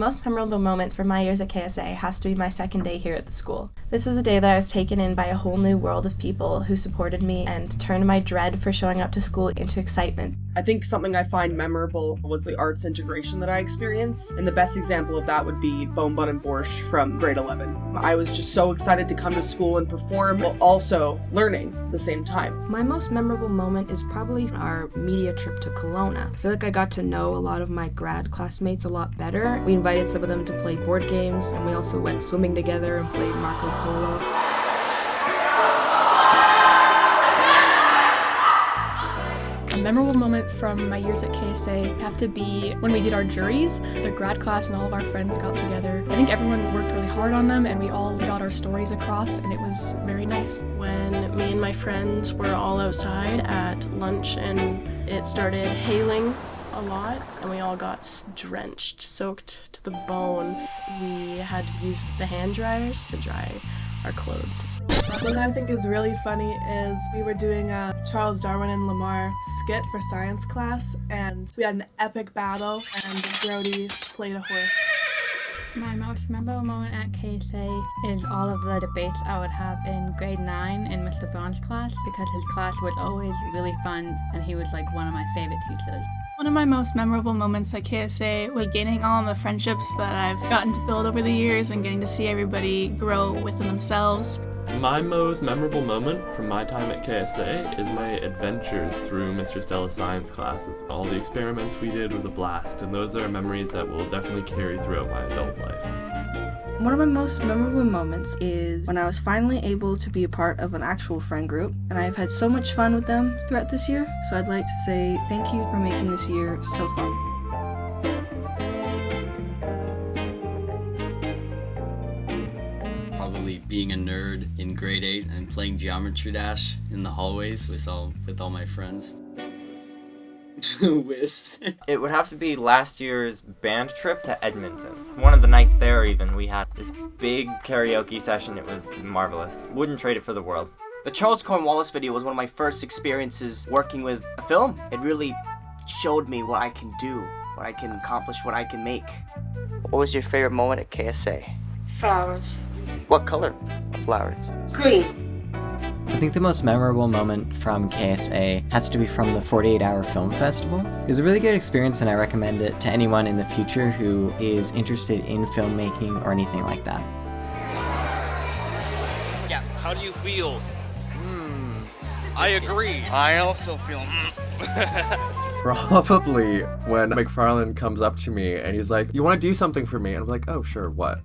most memorable moment from my years at KSA has to be my second day here at the school. This was a day that I was taken in by a whole new world of people who supported me and turned my dread for showing up to school into excitement. I think something I find memorable was the arts integration that I experienced, and the best example of that would be Bone Bun and Borscht from grade 11. I was just so excited to come to school and perform while also learning at the same time. My most memorable moment is probably our media trip to Kelowna. I feel like I got to know a lot of my grad classmates a lot better. We invited some of them to play board games, and we also went swimming together and played Marco Polo. A memorable moment from my years at KSA have to be when we did our juries. The grad class and all of our friends got together. I think everyone worked really hard on them and we all got our stories across, and it was very nice. When me and my friends were all outside at lunch and it started hailing a lot and we all got drenched, soaked to the bone. We had to use the hand dryers to dry our clothes. Something I think is really funny is we were doing a Charles Darwin and Lamar skit for science class, and we had an epic battle, and Brody played a horse. My most memorable moment at KSA is all of the debates I would have in grade 9 in Mr. Brown's class, because his class was always really fun and he was like one of my favorite teachers. One of my most memorable moments at KSA was gaining all of the friendships that I've gotten to build over the years and getting to see everybody grow within themselves. My most memorable moment from my time at KSA is my adventures through Mr. Stella's science classes. All the experiments we did was a blast, and those are memories that will definitely carry throughout my adult life. One of my most memorable moments is when I was finally able to be a part of an actual friend group, and I've had so much fun with them throughout this year, so I'd like to say thank you for making this year so fun. Probably being a nerd in grade 8 and playing Geometry Dash in the hallways with all my friends. Whist. It would have to be last year's band trip to Edmonton. One of the nights there even, we had this big karaoke session. It was marvelous. Wouldn't trade it for the world. The Charles Cornwallis video was one of my first experiences working with a film. It really showed me what I can do, what I can accomplish, what I can make. What was your favorite moment at KSA? Flowers. What color of flowers? Green. I think the most memorable moment from KSA has to be from the 48-hour film festival. It was a really good experience and I recommend it to anyone in the future who is interested in filmmaking or anything like that. Yeah, how do you feel? I agree. I also feel Probably when McFarlane comes up to me and he's like, "You want to do something for me?" And I'm like, "Oh, sure, what?"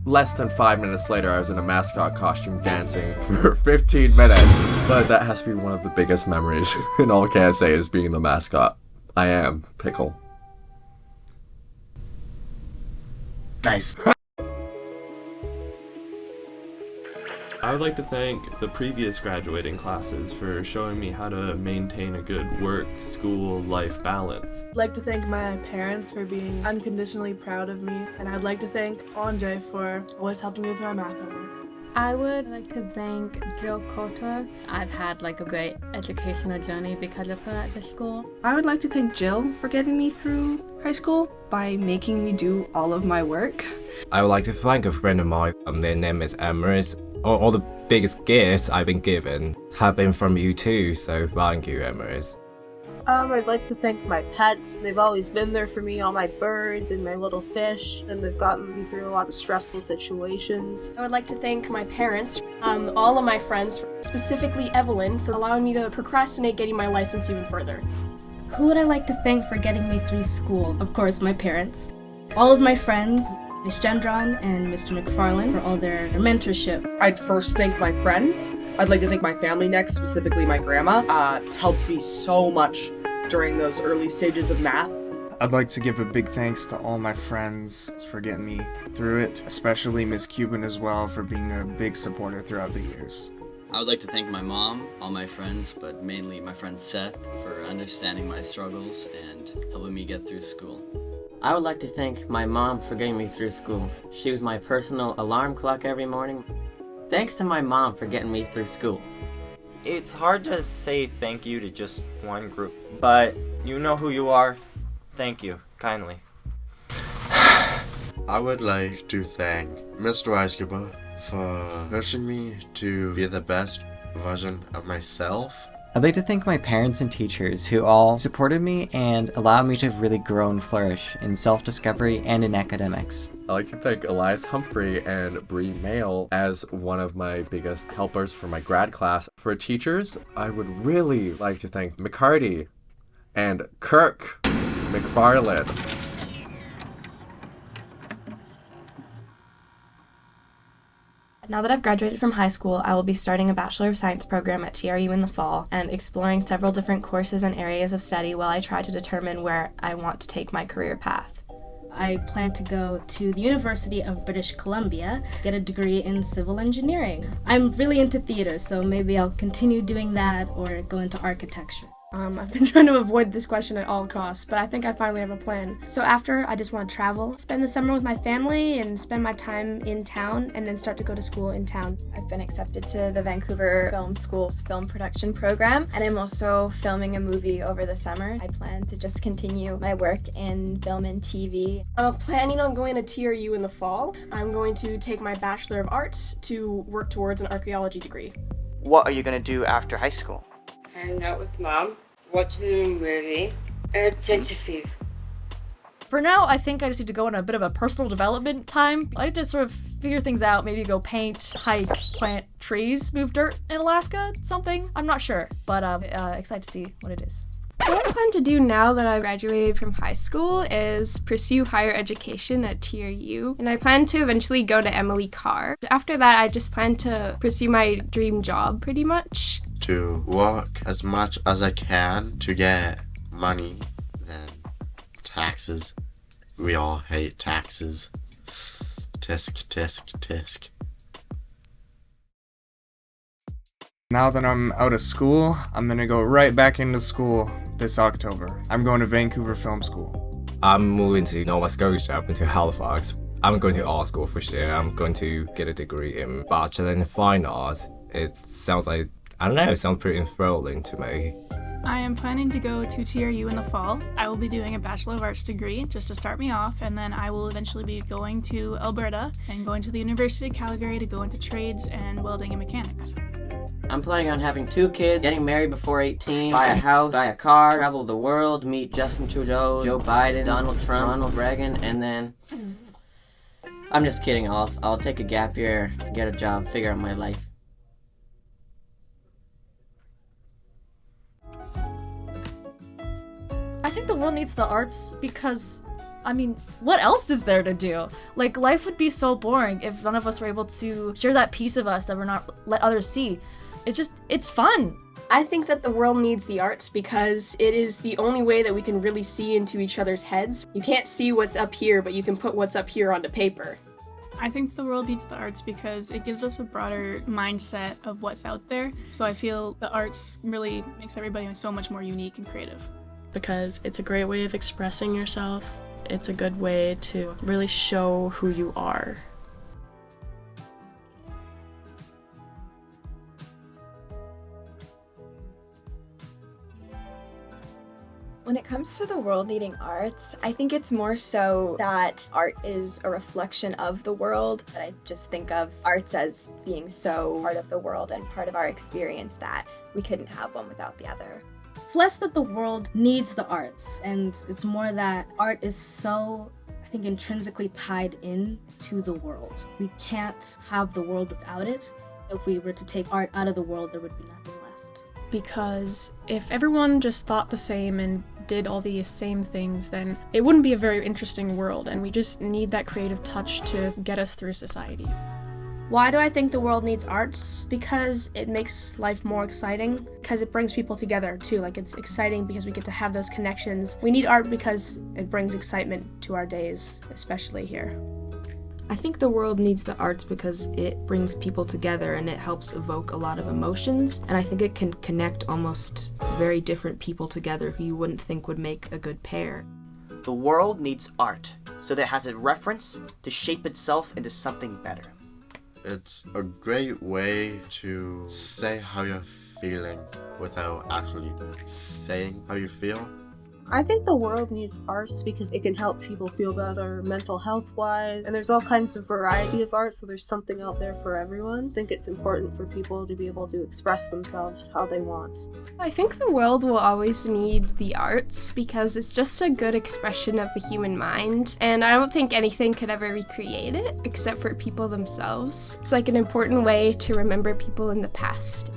Less than 5 minutes later, I was in a mascot costume dancing for 15 minutes. But that has to be one of the biggest memories in all KSA is being the mascot. I am Pickle. Nice. I would like to thank the previous graduating classes for showing me how to maintain a good work, school, life balance. I'd like to thank my parents for being unconditionally proud of me, and I'd like to thank Andre for always helping me with my math homework. I would like to thank Jill Coulter. I've had a great educational journey because of her at the school. I would like to thank Jill for getting me through high school by making me do all of my work. I would like to thank a friend of mine. Their name is Emrys. All the biggest gifts I've been given have been from you too, so thank you, Emrys. I'd like to thank my pets. They've always been there for me, all my birds and my little fish, and they've gotten me through a lot of stressful situations. I would like to thank my parents, all of my friends, specifically Evelyn, for allowing me to procrastinate getting my license even further. Who would I like to thank for getting me through school? Of course, my parents. All of my friends, Ms. Gendron and Mr. McFarlane, for all their mentorship. I'd first thank my friends. I'd like to thank my family next, specifically my grandma. Helped me so much during those early stages of math. I'd like to give a big thanks to all my friends for getting me through it, especially Miss Cuban as well for being a big supporter throughout the years. I would like to thank my mom, all my friends, but mainly my friend Seth for understanding my struggles and helping me get through school. I would like to thank my mom for getting me through school. She was my personal alarm clock every morning. Thanks to my mom for getting me through school. It's hard to say thank you to just one group, but you know who you are. Thank you, kindly. I would like to thank Mr. Weisgerber for pushing me to be the best version of myself. I'd like to thank my parents and teachers who all supported me and allowed me to really grow and flourish in self-discovery and in academics. I'd like to thank Elias Humphrey and Bree Mail as one of my biggest helpers for my grad class. For teachers, I would really like to thank McCarty and Kirk McFarland. Now that I've graduated from high school, I will be starting a Bachelor of Science program at TRU in the fall and exploring several different courses and areas of study while I try to determine where I want to take my career path. I plan to go to the University of British Columbia to get a degree in civil engineering. I'm really into theater, so maybe I'll continue doing that or go into architecture. I've been trying to avoid this question at all costs, but I think I finally have a plan. So after, I just want to travel, spend the summer with my family, and spend my time in town, and then start to go to school in town. I've been accepted to the Vancouver Film School's film production program, and I'm also filming a movie over the summer. I plan to just continue my work in film and TV. I'm planning on going to TRU in the fall. I'm going to take my Bachelor of Arts to work towards an archaeology degree. What are you going to do after high school? Hang out with Mom, watch a movie, and Chesterfield. For now, I think I just need to go on a bit of a personal development time. I need to sort of figure things out, maybe go paint, hike, plant trees, move dirt in Alaska, something. I'm not sure, but excited to see what it is. What I plan to do now that I've graduated from high school is pursue higher education at TRU, and I plan to eventually go to Emily Carr. After that, I just plan to pursue my dream job, pretty much. To work as much as I can to get money, then taxes. We all hate taxes. Tisk, tisk, tisk. Now that I'm out of school, I'm gonna go right back into school this October. I'm going to Vancouver Film School. I'm moving to Nova Scotia, up into Halifax. I'm going to art school for sure. I'm going to get a degree in Bachelor in Fine Art. It sounds like, I don't know, it sounds pretty enthralling to me. I am planning to go to TRU in the fall. I will be doing a Bachelor of Arts degree just to start me off, and then I will eventually be going to Alberta and going to the University of Calgary to go into trades and welding and mechanics. I'm planning on having 2 kids, getting married before 18, buy a house, buy a car, travel the world, meet Justin Trudeau, Joe Biden, Donald Trump, Ronald Reagan, and then... I'm just kidding, I'll take a gap year, get a job, figure out my life. I think the world needs the arts because, I mean, what else is there to do? Like, life would be so boring if none of us were able to share that piece of us that we're not let others see. It's fun. I think that the world needs the arts because it is the only way that we can really see into each other's heads. You can't see what's up here, but you can put what's up here onto paper. I think the world needs the arts because it gives us a broader mindset of what's out there. So I feel the arts really makes everybody so much more unique and creative. Because it's a great way of expressing yourself. It's a good way to really show who you are. When it comes to the world needing arts, I think it's more so that art is a reflection of the world. But I just think of arts as being so part of the world and part of our experience that we couldn't have one without the other. It's less that the world needs the arts, and it's more that art is so, I think, intrinsically tied in to the world. We can't have the world without it. If we were to take art out of the world, there would be nothing left. Because if everyone just thought the same and did all these same things, then it wouldn't be a very interesting world, and we just need that creative touch to get us through society. Why do I think the world needs arts? Because it makes life more exciting, because it brings people together too. Like, it's exciting because we get to have those connections. We need art because it brings excitement to our days, especially here. I think the world needs the arts because it brings people together and it helps evoke a lot of emotions, and I think it can connect almost very different people together who you wouldn't think would make a good pair. The world needs art, so that it has a reference to shape itself into something better. It's a great way to say how you're feeling without actually saying how you feel. I think the world needs arts because it can help people feel better mental health wise, and there's all kinds of variety of art, so there's something out there for everyone. I think it's important for people to be able to express themselves how they want. I think the world will always need the arts because it's just a good expression of the human mind, and I don't think anything could ever recreate it except for people themselves. It's like an important way to remember people in the past.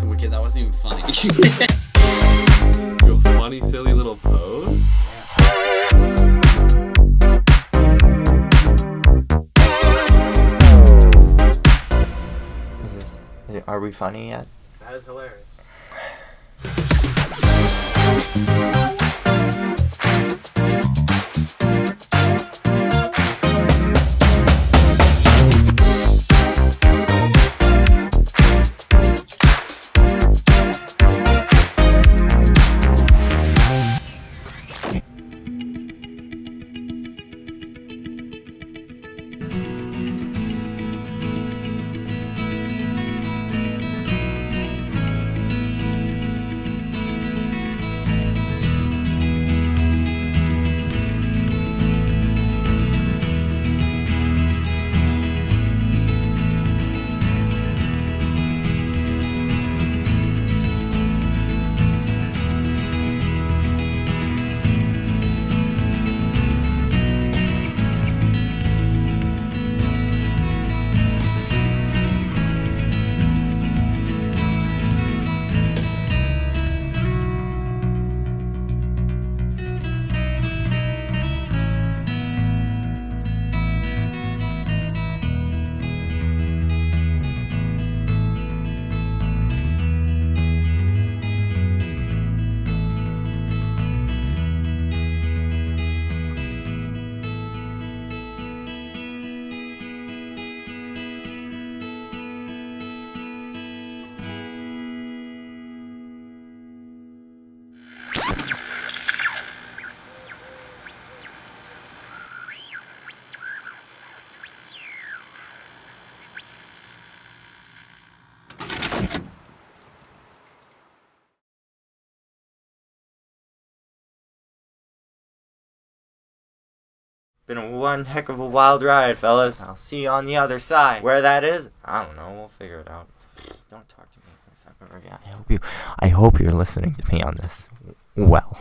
Wicked, that wasn't even funny. Your funny, silly little pose? Are we funny yet? That is hilarious. Been one heck of a wild ride, fellas. I'll see you on the other side. Where that is, I don't know. We'll figure it out. Don't talk to me for a second again. I hope you're listening to me on this. Well.